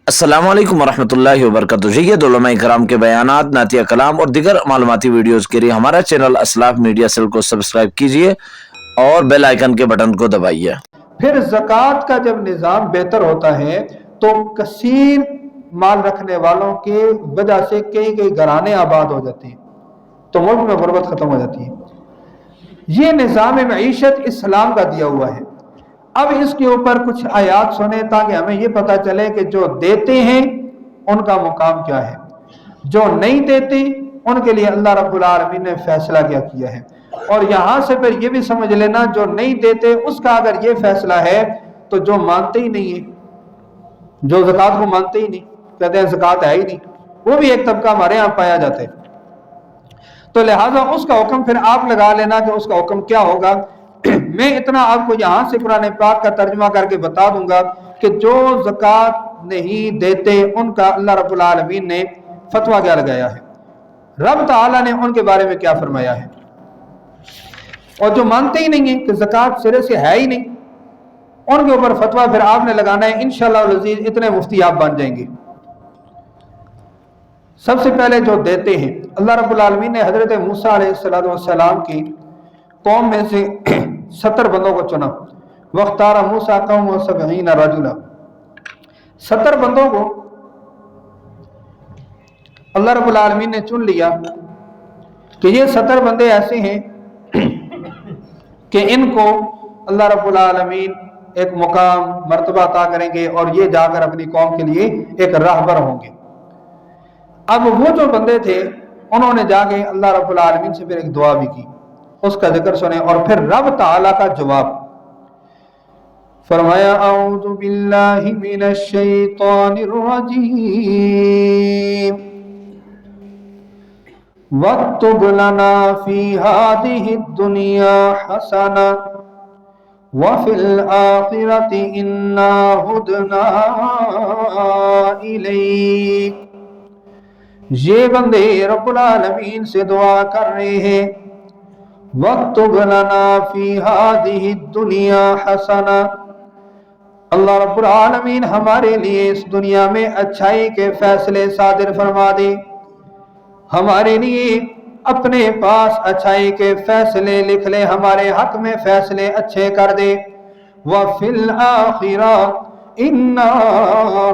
अस्सलामुअलैकुम वरहमतुल्लाहि वबरकातुहू। सैयद उलमा इकराम के बयानात, नातिया कलाम और दिगर मालूमाती वीडियोस के लिए हमारा चैनल असलाफ मीडिया सेल को सब्सक्राइब कीजिए और बेल आइकन के बटन को दबाइए। फिर ज़कात का जब निज़ाम बेहतर होता है तो कसीर माल रखने वालों के वजह से कई कई घराने आबाद हो जाते हैं, तो मुल्क में गुर्बत खत्म हो जाती है। ये निज़ाम मईशत इस्लाम का दिया हुआ है। अब इसके ऊपर कुछ आयात सुने ताकि हमें ये पता चले कि जो देते हैं उनका मुकाम क्या है, जो नहीं देते उनके लिए अल्लाह रब्बुल आलमीन ने फैसला क्या किया है। और यहाँ से फिर ये भी समझ लेना, जो नहीं देते उसका अगर ये फैसला है तो जो मानते ही नहीं है, जो ज़कात को मानते ही नहीं, कहते हैं ज़कात है ही नहीं, वो भी एक तबका हमारे यहाँ पाया जाता है। तो लिहाजा उसका हुक्म फिर आप लगा लेना कि उसका हुक्म क्या होगा। मैं इतना आपको यहाँ से कुरान पाक का तर्जुमा करके बता दूंगा कि जो ज़कात नहीं देते उनका अल्लाह रब्बुल आलमीन ने फतवा क्या लगाया है, रब ताला ने उनके बारे में क्या फरमाया है। और जो मानते ही नहीं है कि ज़कात सिरे से है ही नहीं, उनके ऊपर फतवा फिर आपने लगाना है। इंशाअल्लाह अज़ीज़ इतने मुफ्ती आप बन जाएंगे। सबसे पहले जो देते हैं, अल्लाह रब्बुल आलमीन ने हजरत मूसा अलैहिस्सलाम की कौम में से 70 बंदों को चुना। वख्तारा मूसा कौम सबईन रजुला, 70 बंदों को अल्लाह रब्बुल आलमीन ने चुन लिया कि ये 70 बंदे ऐसे हैं कि इनको अल्लाह रब्बुल आलमीन एक मुकाम मर्तबा अता करेंगे और ये जाकर अपनी कौम के लिए एक राहबर होंगे। अब वो जो बंदे थे उन्होंने जाके अल्लाह रब्बुल आलमीन से फिर एक दुआ भी की, उसका जिक्र सुने और फिर रब ताला का जवाब। फरमाया औज़ु बिल्लाहि मिनश शैतानिर रजीम वक्तुब लना फी हादिहि दुनिया हसना व फिल आखिरति इन्ना हुदना इलैक। ये बंदे रब्बुल आलमीन से दुआ कर रहे हैं, वक्तुब लना फी हादिहि दुनिया हसना, अल्लाह रब्बुल आलमीन हमारे लिए इस दुनिया में अच्छाई के फैसले सादिर फरमा दे, हमारे लिए अपने पास अच्छाई के फैसले लिख ले, हमारे हक में फैसले अच्छे कर दे। व फिल आखिरा इन्ना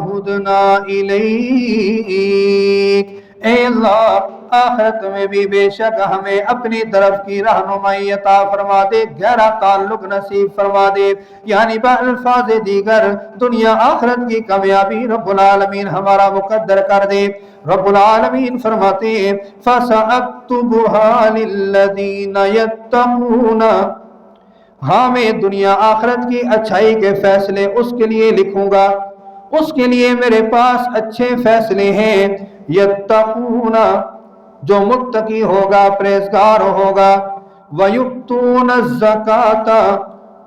हुदना इलैक, ए अल्लाह आखिरत में भी बेशक हमें अपनी तरफ की रहनुमाई अता फरमा दे, गहरा ताल्लुक नसीब फरमा दे। यानी बअल्फाज़ दीगर दुनिया आखिरत की कामयाबी रब्बुल आलमीन हमारा मुकद्दर कर दे। रब्बुल आलमीन फरमाते हैं फसअक्तुबुहा लिल्लज़ीना यत्तक़ूना, हाँ मैं दुनिया आखिरत की अच्छाई के फैसले उसके लिए लिखूंगा, उसके लिए मेरे पास अच्छे फैसले हैं। यत्तक़ूना, जो मुत्तकी होगा, परहेज़गार होगा। वयुक्तून ज़काता,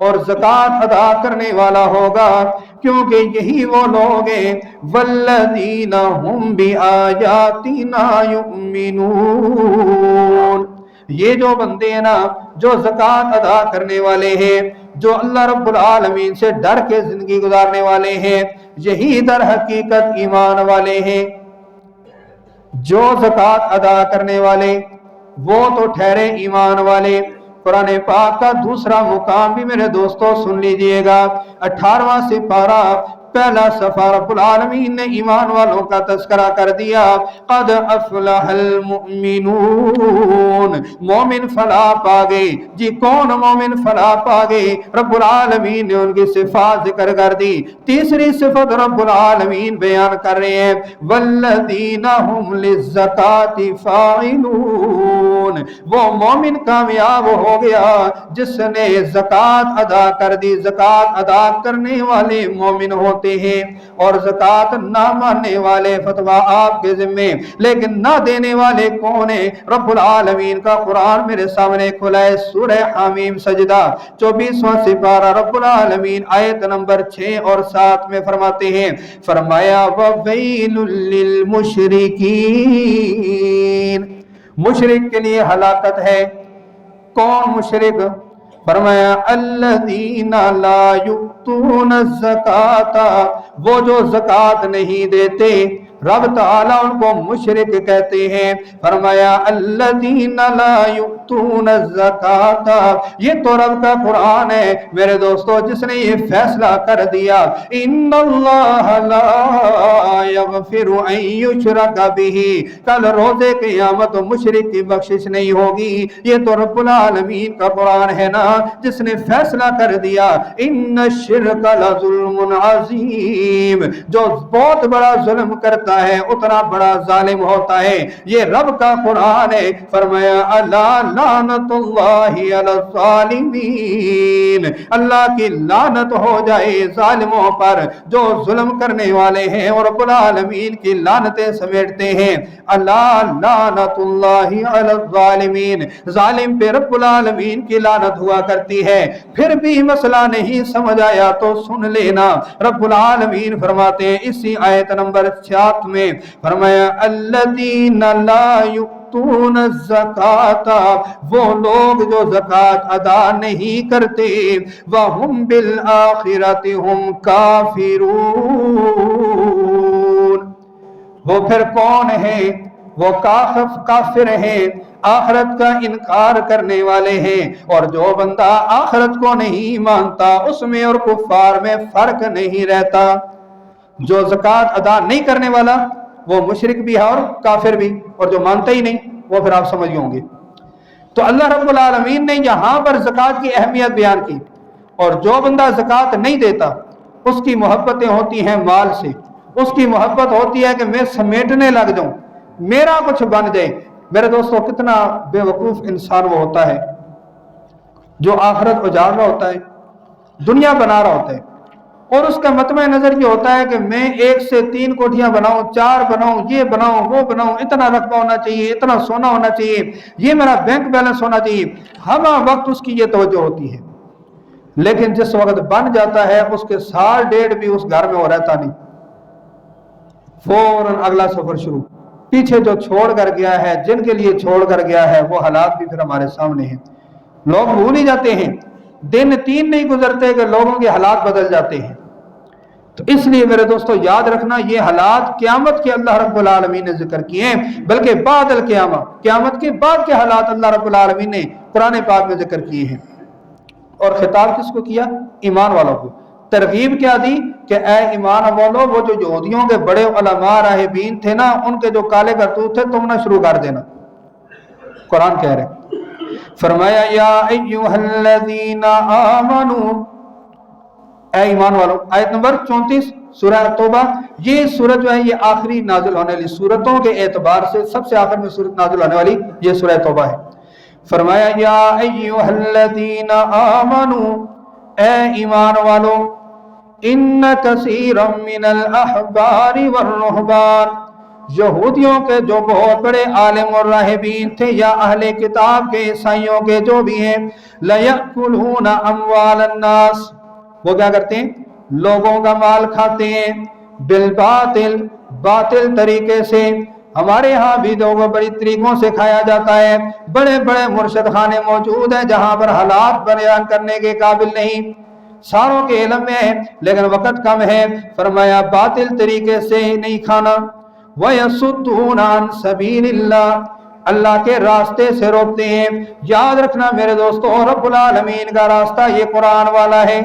और ज़कात अदा करने वाला होगा, क्योंकि यही वो लोग हैं वल्लज़ीना हुम बिआयातिना युमिनून, ये जो बंदे हैं ना, जो ज़कात अदा करने वाले हैं, जो अल्लाह रब्बुल आलमीन से डर के जिंदगी गुजारने वाले हैं, यही दर हकीकत ईमान वाले हैं। जो ज़कात अदा करने वाले वो तो ठहरे ईमान वाले। कुरान पाक का दूसरा मुकाम भी मेरे दोस्तों सुन लीजिएगा, 18वां सिपारा पहला सफा रब्बुल आलमीन ने ईमान वालों का तज़किरा कर दिया। क़द अफ़लहल मुमिनून, मोमिन फलाह पा गए जी। कौन मोमिन फलाह पा गए? रब्बुल आलमीन ने उनकी सिफात जिक्र कर दी। तीसरी सिफत रब्बुल आलमीन बयान कर रहे हैं वल्लज़ीना हुम लिज़्ज़काति फ़ाइलून, वो मोमिन कामयाब हो गया जिसने ज़कात अदा कर दी। ज़कात अदा करने वाले मोमिन होते हैं और ज़कात ना मानने वाले फतवा आपके जिम्मे, लेकिन ना देने वाले कौन है? रब्बुल आलमीन का कुरान मेरे सामने खुला है, सूरह हामीम सजदा 24वां सिपारा रब्बुल आलमीन आयत नंबर 6 और 7 में फरमाते हैं, फरमाया ववैलुल लिल मुशरिकीन, मुशरिक के लिए हलाकत है। कौन मुशरिक? फरमाया अल्लज़ीना ला युतून ज़काता, वो जो ज़कात नहीं देते, रब ताला उनको मुशरिक कहते हैं। फरमाया अल्लज़ीना ला युतून ज़काता, ये तो रब का कुरान है मेरे दोस्तों, जिसने ये फैसला कर दिया इन्नल्लाह ला यग़फिरु अन युशरक बिही, कल रोज़े क़यामत मुशरिक की बख्शिश नहीं होगी। ये तो रब्बुल आलमीन का कुरान है ना, जिसने फैसला कर दिया इन्न शिर्क लज़ुल्मुन अज़ीम, जो बहुत बड़ा जुल्म करता है उतना बड़ा जालिम होता है। ये रब का कुरान है। फरमाया अला लानतुल्लाहि अला ज़ालिमीन, अल्लाह की लानत हो जाए जालिमों पर जो जुल्म करने वाले हैं और रब्बुल आलमीन की लानतें समेटते हैं। अला लानतुल्लाहि अला ज़ालिमीन, जालिम पे रब्बुल आलमीन की लानत हुआ करती है। फिर भी मसला नहीं समझ आया तो सुन लेना, रब्बुल आलमीन फरमाते हैं इसी आयत नंबर 7 में, फरमाया अल्लज़ीना ला युतून ज़काता, वो लोग जो ज़कात अदा नहीं करते, वहुम बिल आखिरति हुम काफिरून, वो फिर कौन है? वो काफिर है, आखिरत का इनकार करने वाले हैं। और जो बंदा आखिरत को नहीं मानता उसमें और कुफार में फर्क नहीं रहता। जो ज़कात अदा नहीं करने वाला वो मुशरिक भी है और काफिर भी, और जो मानता ही नहीं वो फिर आप समझ होंगे। तो अल्लाह रब्बुल आलमीन ने यहाँ पर ज़कात की अहमियत बयान की। और जो बंदा ज़कात नहीं देता उसकी मोहब्बतें होती हैं माल से, उसकी मोहब्बत होती है कि मैं समेटने लग जाऊं, मेरा कुछ बन जाए। मेरे दोस्तों, कितना बेवकूफ इंसान वो होता है जो आखिरत उजाड़ रहा होता है, दुनिया बना रहा होता है, और उसका मतमे नजर ये होता है कि मैं 1 से 3 कोठियां बनाऊं, 4 बनाऊं, ये बनाऊं, वो बनाऊं, इतना रकबा होना चाहिए, इतना सोना होना चाहिए, ये मेरा बैंक बैलेंस होना चाहिए। हर वक्त उसकी ये तवज्जो होती है। लेकिन जिस वक्त बन जाता है उसके साल डेढ़ भी उस घर में वो रहता नहीं, फौरन अगला सफर शुरू। पीछे जो छोड़ कर गया है, जिनके लिए छोड़ कर गया है, वो हालात भी फिर हमारे सामने हैं। लोग भूल ही जाते हैं, दिन 3 नहीं गुजरते कि लोगों के हालात बदल जाते हैं। तो इसलिए मेरे दोस्तों याद रखना, ये हालात क़यामत के अल्लाह रब्बुल आलमीन ने जिक्र किए हैं, बल्कि बादल क़यामत के बाद के हालात अल्लाह रब्बुल आलमीन ने कुरान पाक में जिक्र किए हैं। और खिताब किसको किया? ईमान वालों को। तरगीब क्या दी कि ऐ ईमान वालों, वो जो यहूदियों के बड़े उलमा राहिबीन थे ना, उनके जो काले करतूत थे तुम ना शुरू कर देना। कुरान कह रहे, फरमाया या अय्युहल्लज़ीना आमनू, ऐ ईमान वालों। आयत नंबर 34 सूरह तौबा। ये सूरत जो है ये आखिरी नाजिल होने वाली सूरतों के एतबार से सबसे आखिर में सूरत नाजिल होने वाली ये सूरह तौबा है। फरमाया या अय्युहल्लज़ीना आमनू, ऐ ईमान वालों, इन्न कसीरम मिनल अहबारी वर्रुहबान, यहूदियों के जो बहुत बड़े आलिम और राहिबीन थे या अहले किताब के ईसाइयों के जो भी हैं, लयअकुलूना अम्वालन नास, वो क्या करते हैं? लोगों का माल खाते हैं, बिल बातिल, बातिल तरीके से। हमारे यहाँ भी दो बड़ी तरीकों से खाया जाता है। बड़े बड़े मुर्शद खाने मौजूद हैं जहां पर हालात बयान करने के काबिल नहीं, सारों के इल्म में है लेकिन वक़्त कम है। फरमाया बातिल तरीके से नहीं खाना। वयसुद्दून अन सबीलिल्लाह, अल्लाह के रास्ते से रोकते हैं। याद रखना मेरे दोस्तों, रब्बुल आलमीन का रास्ता ये कुरान वाला है।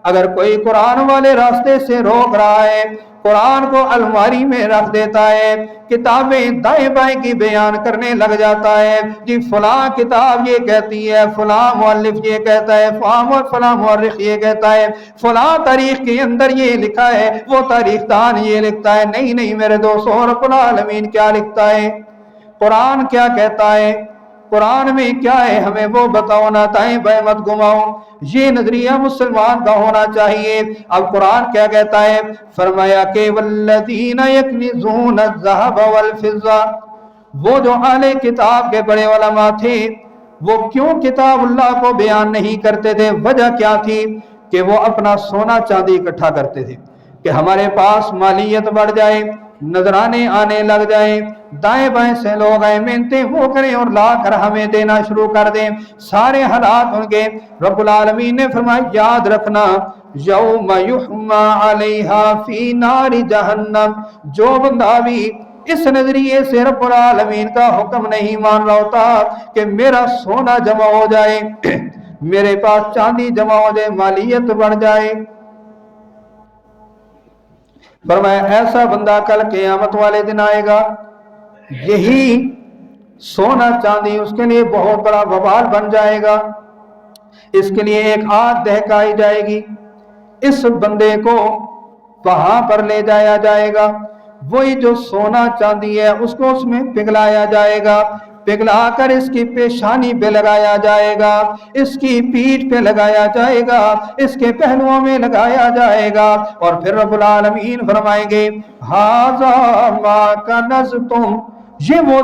अगर कोई कुरान वाले रास्ते से रोक रहा है, कुरान को अलमारी में रख देता है, किताबें दाएं बाएं की बयान करने लग जाता है कि फलां किताब ये कहती है, फलां मुअल्लिफ ये कहता है, फलां मुअर्रिख ये कहता है, फलां तारीख के अंदर ये लिखा है, वो तारीखदान ये लिखता है। नहीं नहीं मेरे दोस्तों, रब्बुल आलमीन क्या लिखता है, कुरान क्या कहता है, कुरान में क्या है, हमें वो बताओ ना, दाएं बाएं मत घुमाओ। ये नजरिया मुसलमान का होना चाहिए। अब कुरान क्या कहता है? फरमाया के वल्लज़ीना यकनिज़ून अज़्ज़हब वल फिज़्ज़ा, वो जो आले किताब के बड़े उलमा थे वो क्यों किताबुल्लाह को बयान नहीं करते थे? वजह क्या थी कि वो अपना सोना चांदी इकट्ठा करते थे कि हमारे पास मालियत बढ़ जाए, नजराने आने लग जाए, दाएं बाएं से लोग आए मिन्नतें वो करें और ला कर हमें देना शुरू कर दें, सारे हालात उनके। रब्बुल आलमीन ने फरमाया याद रखना यौम युहमा अलैहा फी नारी जहन्नम, जो बंदा भी इस नजरिए से रब्बुल आलमीन का हुक्म नहीं मान रहा होता कि मेरा सोना जमा हो जाए, मेरे पास चांदी जमा हो जाए, मालियत बढ़ जाए, फरमाया ऐसा बंदा कल क़यामत वाले दिन आएगा, यही सोना चांदी उसके लिए बहुत बड़ा वबाल बन जाएगा, इसके लिए एक आग दहकाई जाएगी, इस बंदे को वहां पर ले जाया जाएगा, वही जो सोना चांदी है उसको उसमें पिघलाया जाएगा, पिघलाकर इसकी पेशानी पे लगाया जाएगा, इसकी पीठ पे लगाया जाएगा, इसके पहलुओं में लगाया जाएगा, और फिर रब्बुल आलमीन फरमाएंगे हाज़ा मा कनज़्तुम, ये वो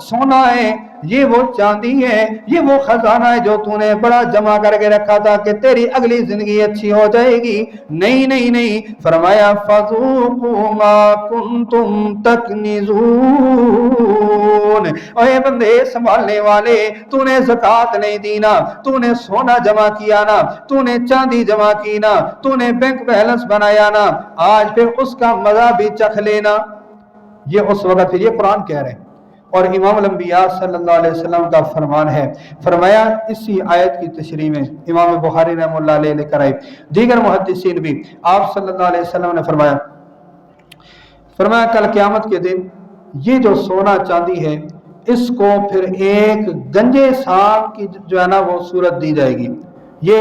सोना है, ये वो चांदी है, ये वो खजाना है जो तूने बड़ा जमा करके रखा था कि तेरी अगली जिंदगी अच्छी हो जाएगी। नहीं नहीं नहीं, फरमाया फज़ूक़ू मा कुंतुम तकनिज़ून, ओए बंदे संभालने वाले, तूने ज़कात नहीं दी ना, तूने सोना जमा किया ना, तूने चांदी जमा की ना, तूने बैंक बैलेंस बनाया ना, आज फिर उसका मजा भी चख लेना। ये उस वक्त फिर ये कुरान कह रहे हैं, और इमाम अल-अंबिया सल्लल्लाहु अलैहि वसल्लम का फरमान है। फरमाया इसी आयत की तशरीह में इमाम बुखारी रहमतुल्लाह अलैह लेकर आए, दीगर मुहद्दिसीन भी, आप सल्लल्लाहु अलैहि वसल्लम ने फरमाया कल क़यामत के दिन ये जो सोना चांदी है इसको फिर एक गंजे सांप की जो है ना वो सूरत दी जाएगी, ये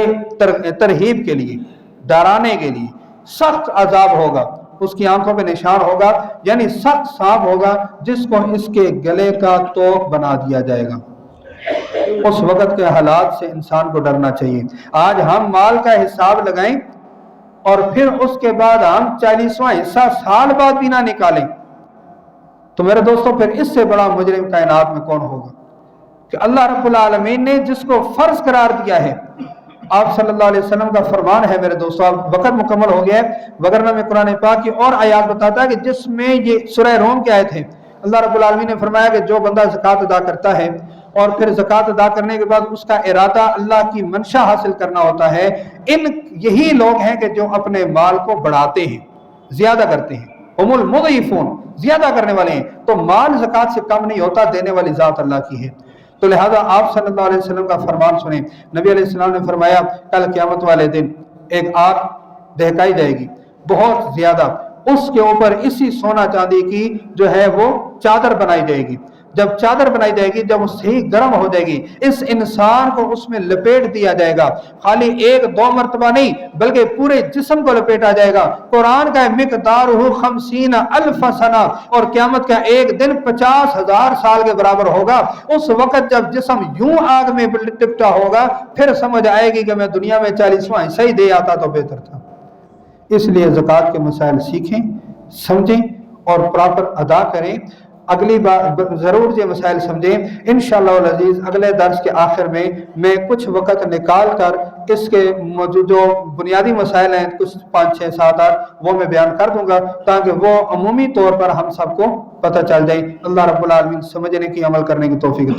तरहीब के लिए, डराने के लिए, सख्त अजाब होगा, उसकी आंखों पे निशान होगा, यानी सख्त सांप होगा जिसको इसके गले का तोक बना दिया जाएगा। उस वक्त के हालात से इंसान को डरना चाहिए। आज हम माल का हिसाब लगाएं और फिर उसके बाद हम 40वां हिस्सा साल बाद भी ना निकालें, तो मेरे दोस्तों फिर इससे बड़ा मुजरिम कायनात में कौन होगा कि अल्लाह रब्बुल आलमीन ने जिसको फर्ज करार दिया है। आप सल्लल्लाहु अलैहि वसल्लम का फरमान है मेरे दोस्तों, अब वक्त मुकम्मल हो गया है, वगरना मैं कुरान पाक की और आयत बताता है कि जिसमें ये सूरह रूम के आयत है, अल्लाह रब्बुल आलमीन ने फरमाया कि जो बंदा ज़कात अदा करता है और फिर ज़कात अदा करने के बाद उसका इरादा अल्लाह की मंशा हासिल करना होता है, यही लोग हैं कि जो अपने माल को बढ़ाते हैं, ज्यादा करते हैं, हुमुल मुज़इफ़ून, ज्यादा करने वाले हैं। तो माल ज़कात से कम नहीं होता, देने वाली ज़ात अल्लाह की है। तो लिहाजा आप सल्लल्लाहु अलैहि वसल्लम का फरमान सुने, नबी अलैहि सल्लम ने फरमाया कल क़यामत वाले दिन एक आग दहकाई जाएगी बहुत ज्यादा, उसके ऊपर इसी सोना चांदी की जो है वो चादर बनाई जाएगी। जब चादर बनाई जाएगी, जब वो सही गर्म हो जाएगी, इस इंसान को उसमें लपेट दिया जाएगा, खाली एक दो मरतबा नहीं बल्कि पूरे जिस्म को लपेटा जाएगा। कुरान का मिक़दारुहु 50 अल्फ सना, और क़यामत का एक दिन 50,000 साल के बराबर होगा। उस वक्त जब जिस्म यूं आग में लिपटा होगा, फिर समझ आएगी कि मैं दुनिया में 40वां हिस्सा ही दे आता तो बेहतर था। इसलिए ज़कात के मसाइल सीखें, समझें और प्रॉपर अदा करें। अगली बार जरूर ये मसाइल समझें। इंशाअल्लाह अज़ीज़ अगले दर्स के आखिर में मैं कुछ वक़्त निकाल कर इसके मौजूद जो बुनियादी मसाइल हैं, कुछ 5, 6, 7, 8 वो मैं बयान कर दूंगा ताकि वो अमूमी तौर पर हम सबको पता चल जाए। अल्लाह रब्बुल आलमीन समझने की, अमल करने की तौफीक